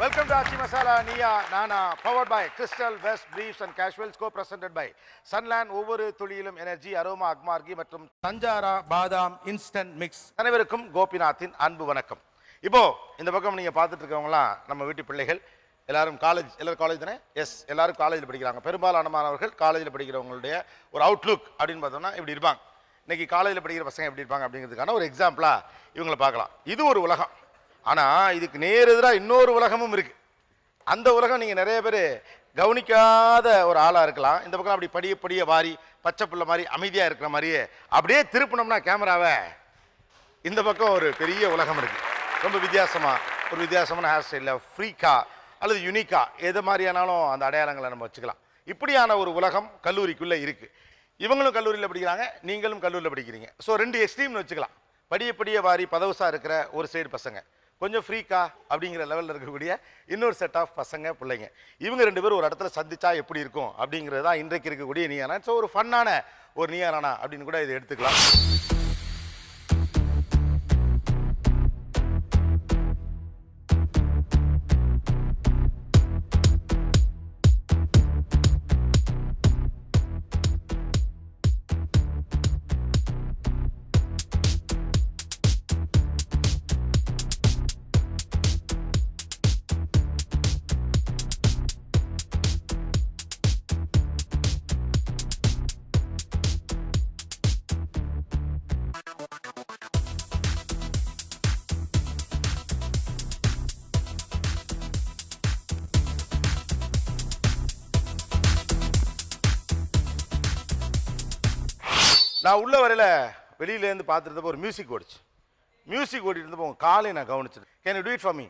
Welcome to Achi Masala Niya Nana, powered by Crystal West Briefs and Casuals, co-presented by Sunland ஒவ்வொரு துளியிலும் energy aroma அக்மார்கி மற்றும் சஞ்சாரா பாதாம் instant mix. அனைவருக்கும் கோபிநாத்தின் அன்பு வணக்கம். இப்போ இந்த பக்கம் நீங்க பார்த்துட்டு இருக்கவங்களாம் நம்ம வீட்டு பிள்ளைகள் எல்லாரும் எல்லாரும் காலேஜ் தானே? எஸ், எல்லாரும் காலேஜில் படிக்கிறாங்க. பெரும்பாலான மாணவர்கள் காலேஜில் படிக்கிறவங்களுடைய ஒரு அவுட்லுக் அப்படின்னு பார்த்தோம்னா இப்படி இருப்பாங்க. இன்னைக்கு காலேஜில் படிக்கிற பசங்க எப்படி இருப்பாங்க அப்படிங்கிறதுக்கான ஒரு எக்ஸாம்பிளா இவங்களை பார்க்கலாம். இது ஒரு உலகம். ஆனால் இதுக்கு நேர் எதிராக இன்னொரு உலகமும் இருக்குது. அந்த உலகம் நீங்கள் நிறைய பேர் கவனிக்காத ஒரு ஆளாக இருக்கலாம். இந்த பக்கம் அப்படி படிய வாரி பச்சை பிள்ளை மாதிரி அமைதியாக இருக்கிற மாதிரியே அப்படியே திருப்பினோம்னா கேமராவை இந்த பக்கம் ஒரு பெரிய உலகம் இருக்குது. ரொம்ப ஒரு வித்தியாசமான ஹேர் ஸ்டைலில் ஃப்ரீக்கா அல்லது யுனிக்கா எது மாதிரியானாலும் அந்த அடையாளங்களை நம்ம வச்சுக்கலாம். இப்படியான ஒரு உலகம் கல்லூரிக்குள்ளே இருக்குது. இவங்களும் கல்லூரியில் படிக்கிறாங்க, நீங்களும் கல்லூரியில் படிக்கிறீங்க. ஸோ ரெண்டு எக்ஸ்ட்ரீம்னு வச்சுக்கலாம். படிய வாரி பதவசாக இருக்கிற ஒரு சைடு பசங்க, கொஞ்சம் ஃப்ரீக்கா அப்படிங்கிற லெவலில் இருக்கக்கூடிய இன்னொரு செட் ஆஃப் பசங்க பிள்ளைங்க. இவங்க ரெண்டு பேரும் ஒரு இடத்துல சந்திச்சா எப்படி இருக்கும் அப்படிங்கிறது தான் இன்றைக்கு இருக்கக்கூடிய நீயானா. ஸோ ஒரு ஃபன்னான ஒரு நீயானா அப்படின்னு கூட இதை எடுத்துக்கலாம். நான் உள்ள வரையில வெளியிலேருந்து பார்த்துருந்தப்போ ஒரு மியூசிக் ஓடிச்சு. மியூசிக் ஓடிட்டு இருந்தப்போ உங்கள் காலை நான் கவனிச்சது. Can you do it for me?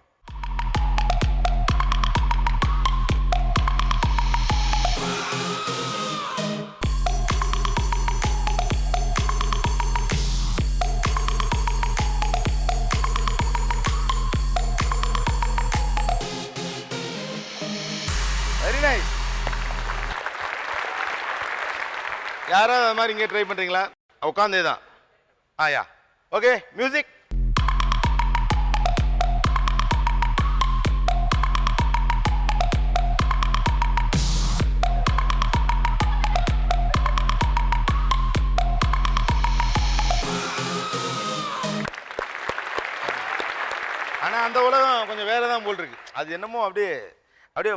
Very nice. யாராவது அது மாதிரி இங்கே ட்ரை பண்ணுறீங்களா? உட்காந்தே தான். ஆயா, ஓகே, மியூசிக். ஆனால் அந்த உலகம் கொஞ்சம் வேற தான் போல் இருக்கு. அது என்னமோ அப்படியே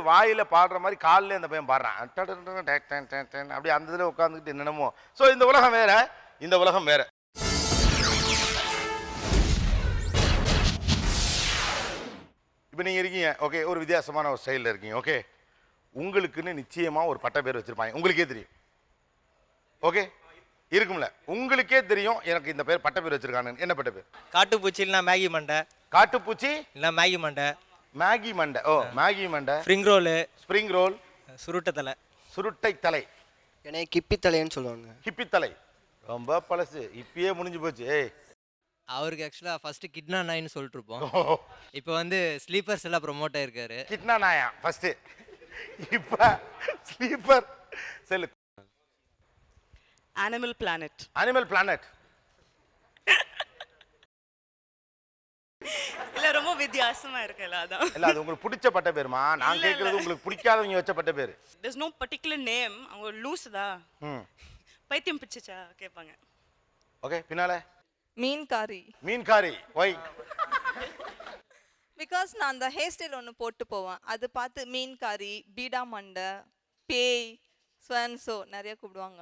வாயில் பாடுற மாதிரி காலில் அந்த பையன் பாடுறான். அப்படியே அந்த இதில் உட்காந்துக்கிட்டு என்னென்னமோ. ஸோ இந்த உலகம் வேற, இந்த உலகம் வேற. இப்போ நீங்கள் இருக்கீங்க, ஓகே, ஒரு வித்தியாசமான ஒரு ஸ்டைலில் இருக்கீங்க. ஓகே, உங்களுக்குன்னு நிச்சயமாக ஒரு பட்ட பேர் வச்சுருப்பாங்க, உங்களுக்கே தெரியும். ஓகே, இருக்கும்ல, உங்களுக்கே தெரியும் எனக்கு இந்த பேர் பட்ட பேர் வச்சுருக்காங்க. என்ன பட்ட பேர்? காட்டுப்பூச்சி இல்லைனா மேகி மண்டை. காட்டுப்பூச்சி இல்லை மேகி மண்டை. மேகி மண்டை. ஓ, மேகி மண்டை. Spring roll. சுருட்டை தலை. என்னை கிப்பி தலைன்னு சொல்லுவாங்க. கிப்பி தலை ரொம்ப பழசு, இப்பயே முடிஞ்சு போச்சு. அவருக்கு ஆக்சுவலாக ஃபர்ஸ்ட் கிட்னா நாயின்னு சொல்லிட்டு இருப்போம். இப்போ வந்து ஸ்லீப்பர்ஸ் எல்லாம் ப்ரொமோட் ஆயிருக்காரு. கிட்னா நாயா ஃபர்ஸ்ட், இப்போ ஸ்லீப்பர் செல்லு. Animal planet. இல்ல, ரொம்ப வித்தியாசமா இருக்குல்ல, அதான். இல்ல, அது உங்களுக்கு பிடிச்ச பட்ட பேருமா? நான் கேக்குறது உங்களுக்கு பிடிக்காதவங்க வச்ச பட்ட பேரு. There's no particular name. அவங்க லூஸ்தா பைத்தியம் பிடிச்சா கேட்பாங்க. ஓகே, பின்னால மீன்காரி. வை? பிகாஸ் நான் அந்த ஹேர் ஸ்டைல் ஒன்று போட்டு போவேன், அது பார்த்து மீன்காரி, பீடா மண்டை, பேய், ஸ்வன்சோ நிறைய கூப்பிடுவாங்க.